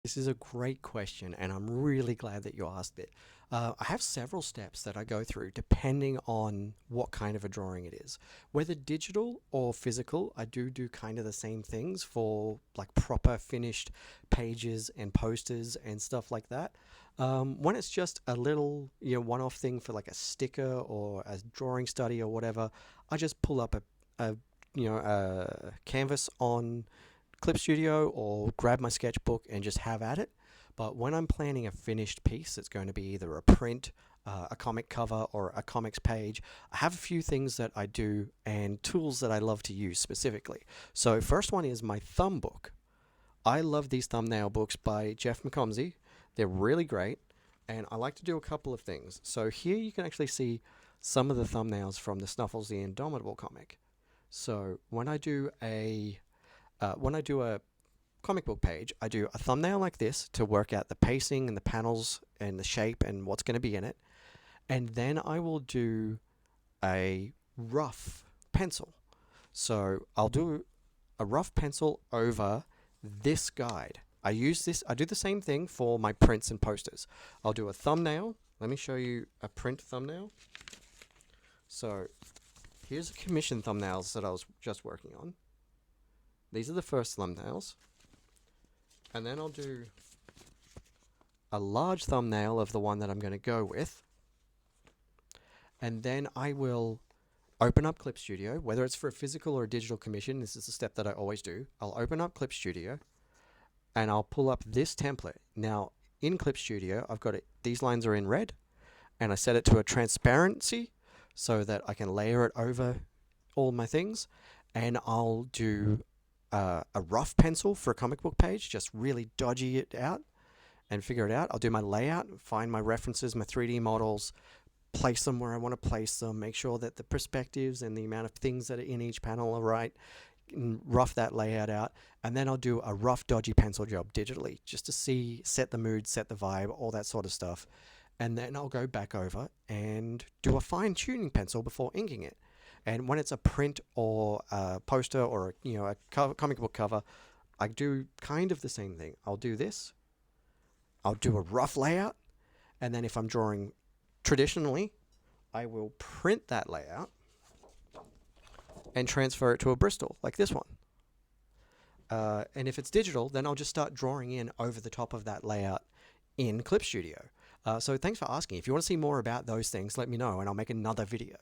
This is a great question, and I'm really glad that you asked it. I have several steps that I go through depending on what kind of a drawing it is. Whether digital or physical, I do kind of the same things for like proper finished pages and posters and stuff like that. When it's just a little, one-off thing for like a sticker or a drawing study or whatever, I just pull up a canvas on Clip Studio or grab my sketchbook and just have at it. But when I'm planning a finished piece, it's going to be either a print, a comic cover, or a comics page. I have a few things that I do and tools that I love to use specifically. So, first one is my thumb book. I love these thumbnail books by Jeff McComsey. They're really great, and I like to do a couple of things. So, here you can actually see some of the thumbnails from the Snuffles the Indomitable comic. So, when I do a comic book page, I do a thumbnail like this to work out the pacing and the panels and the shape and what's going to be in it. And then I will do a rough pencil. So I'll do a rough pencil over this guide. I do the same thing for my prints and posters. I'll do a thumbnail. Let me show you a print thumbnail. So here's the commission thumbnails that I was just working on. These are the first thumbnails. And then I'll do a large thumbnail of the one that I'm going to go with. And then I will open up Clip Studio, whether it's for a physical or a digital commission. This is the step that I always do. I'll open up Clip Studio and I'll pull up this template. Now, in Clip Studio, I've got it, these lines are in red, and I set it to a transparency so that I can layer it over all my things. And I'll do a rough pencil for a comic book page, just really dodgy it out and figure it out. I'll do my layout, find my references, my 3D models, place them where I want to place them, make sure that the perspectives and the amount of things that are in each panel are right, and rough that layout out, and then I'll do a rough dodgy pencil job digitally just to set the mood, set the vibe, all that sort of stuff. And then I'll go back over and do a fine tuning pencil before inking it. And when it's a print or a poster or a comic book cover, I do kind of the same thing. I'll do this. I'll do a rough layout, and then if I'm drawing traditionally, I will print that layout and transfer it to a Bristol like this one. And if it's digital, then I'll just start drawing in over the top of that layout in Clip Studio. So thanks for asking. If you want to see more about those things, let me know and I'll make another video.